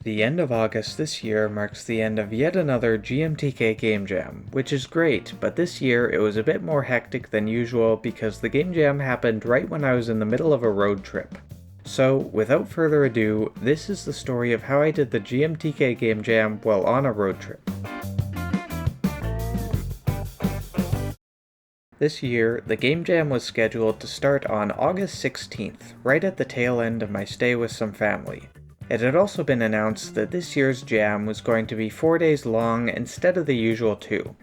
The end of August this year marks the end of yet another GMTK Game Jam, which is great, but this year it was a bit more hectic than usual because the Game Jam happened right when I was in the middle of a road trip. So, without further ado, this is the story of how I did the GMTK Game Jam while on a road trip. This year, the Game Jam was scheduled to start on August 16th, right at the tail end of my stay with some family. It had also been announced that this year's jam was going to be 4 days long instead of the usual 2.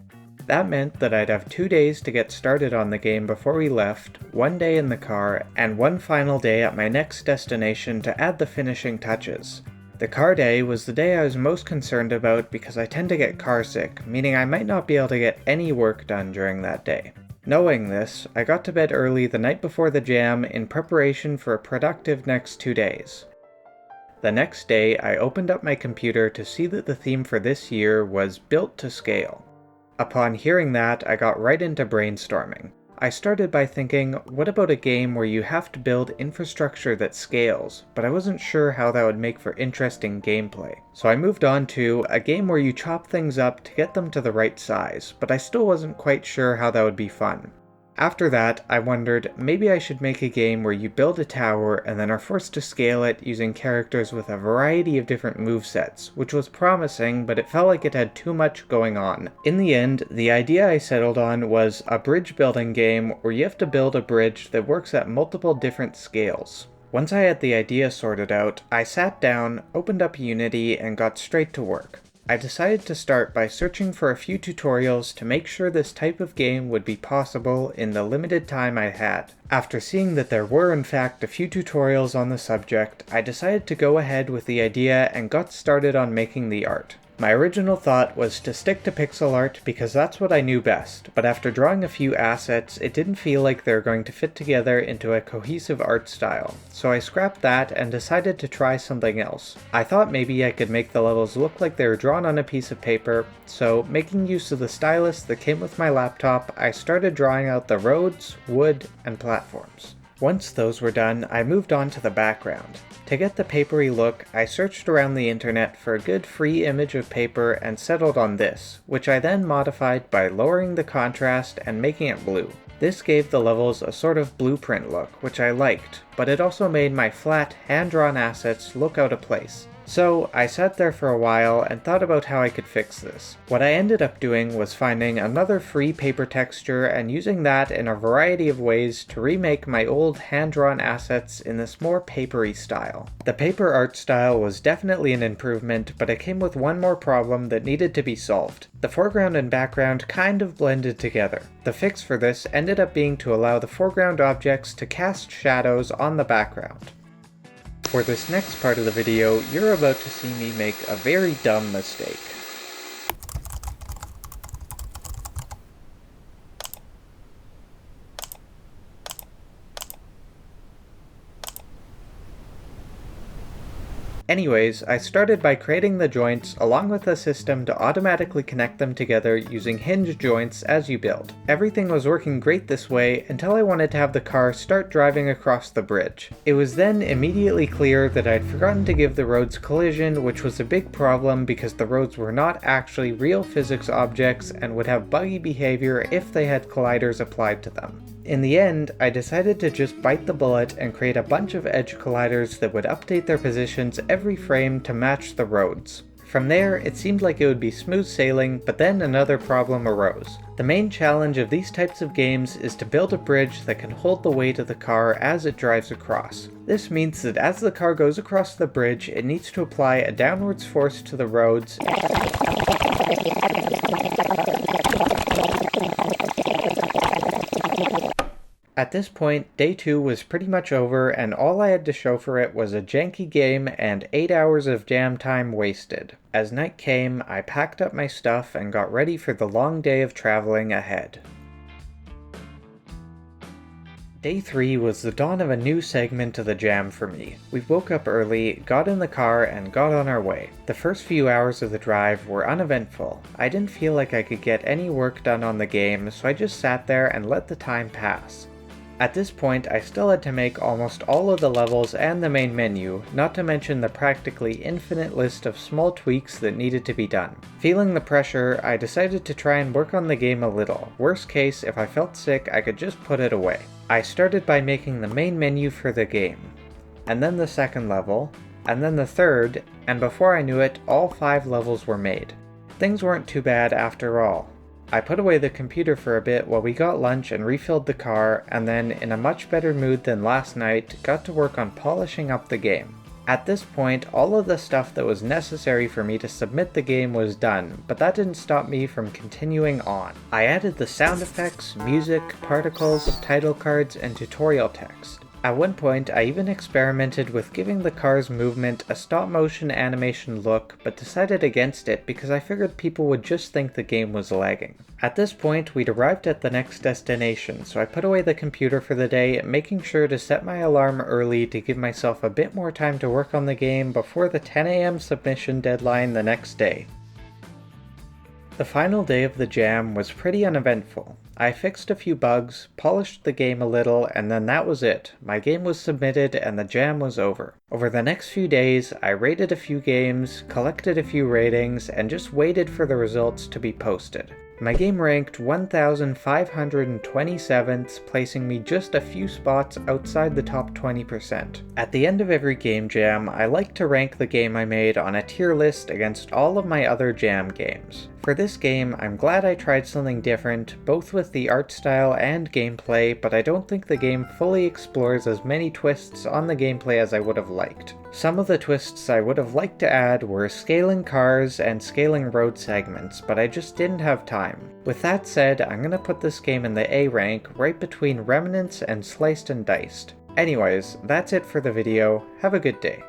That meant that I'd have 2 days to get started on the game before we left, 1 day in the car, and one final day at my next destination to add the finishing touches. The car day was the day I was most concerned about because I tend to get carsick, meaning I might not be able to get any work done during that day. Knowing this, I got to bed early the night before the jam in preparation for a productive next 2 days. The next day, I opened up my computer to see that the theme for this year was built to scale. Upon hearing that, I got right into brainstorming. I started by thinking, what about a game where you have to build infrastructure that scales, but I wasn't sure how that would make for interesting gameplay. So I moved on to a game where you chop things up to get them to the right size, but I still wasn't quite sure how that would be fun. After that, I wondered, maybe I should make a game where you build a tower and then are forced to scale it using characters with a variety of different movesets, which was promising, but it felt like it had too much going on. In the end, the idea I settled on was a bridge building game where you have to build a bridge that works at multiple different scales. Once I had the idea sorted out, I sat down, opened up Unity, and got straight to work. I decided to start by searching for a few tutorials to make sure this type of game would be possible in the limited time I had. After seeing that there were in fact a few tutorials on the subject, I decided to go ahead with the idea and got started on making the art. My original thought was to stick to pixel art because that's what I knew best, but after drawing a few assets, it didn't feel like they were going to fit together into a cohesive art style, so I scrapped that and decided to try something else. I thought maybe I could make the levels look like they were drawn on a piece of paper, so making use of the stylus that came with my laptop, I started drawing out the roads, wood, and platforms. Once those were done, I moved on to the background. To get the papery look, I searched around the internet for a good free image of paper and settled on this, which I then modified by lowering the contrast and making it blue. This gave the levels a sort of blueprint look, which I liked, but it also made my flat, hand-drawn assets look out of place. So, I sat there for a while and thought about how I could fix this. What I ended up doing was finding another free paper texture and using that in a variety of ways to remake my old hand-drawn assets in this more papery style. The paper art style was definitely an improvement, but it came with one more problem that needed to be solved. The foreground and background kind of blended together. The fix for this ended up being to allow the foreground objects to cast shadows on the background. For this next part of the video, you're about to see me make a very dumb mistake. Anyways, I started by creating the joints along with a system to automatically connect them together using hinge joints as you build. Everything was working great this way until I wanted to have the car start driving across the bridge. It was then immediately clear that I'd forgotten to give the roads collision, which was a big problem because the roads were not actually real physics objects and would have buggy behavior if they had colliders applied to them. In the end, I decided to just bite the bullet and create a bunch of edge colliders that would update their positions every frame to match the roads. From there, it seemed like it would be smooth sailing, but then another problem arose. The main challenge of these types of games is to build a bridge that can hold the weight of the car as it drives across. This means that as the car goes across the bridge, it needs to apply a downwards force to the roads, At this point, day 2 was pretty much over and all I had to show for it was a janky game and 8 hours of jam time wasted. As night came, I packed up my stuff and got ready for the long day of traveling ahead. Day 3 was the dawn of a new segment of the jam for me. We woke up early, got in the car, and got on our way. The first few hours of the drive were uneventful. I didn't feel like I could get any work done on the game, so I just sat there and let the time pass. At this point, I still had to make almost all of the levels and the main menu, not to mention the practically infinite list of small tweaks that needed to be done. Feeling the pressure, I decided to try and work on the game a little. Worst case, if I felt sick, I could just put it away. I started by making the main menu for the game, and then the second level, and then the third, and before I knew it, all 5 levels were made. Things weren't too bad after all. I put away the computer for a bit while we got lunch and refilled the car, and then, in a much better mood than last night, got to work on polishing up the game. At this point, all of the stuff that was necessary for me to submit the game was done, but that didn't stop me from continuing on. I added the sound effects, music, particles, title cards, and tutorial text. At one point, I even experimented with giving the car's movement a stop-motion animation look, but decided against it because I figured people would just think the game was lagging. At this point, we'd arrived at the next destination, so I put away the computer for the day, making sure to set my alarm early to give myself a bit more time to work on the game before the 10 AM submission deadline the next day. The final day of the jam was pretty uneventful. I fixed a few bugs, polished the game a little, and then that was it. My game was submitted and the jam was over. Over the next few days, I rated a few games, collected a few ratings, and just waited for the results to be posted. My game ranked 1,527th, placing me just a few spots outside the top 20%. At the end of every game jam, I like to rank the game I made on a tier list against all of my other jam games. For this game, I'm glad I tried something different, both with the art style and gameplay, but I don't think the game fully explores as many twists on the gameplay as I would have liked. Some of the twists I would have liked to add were scaling cars and scaling road segments, but I just didn't have time. With that said, I'm gonna put this game in the A rank, right between Remnants and Sliced and Diced. Anyways, that's it for the video. Have a good day.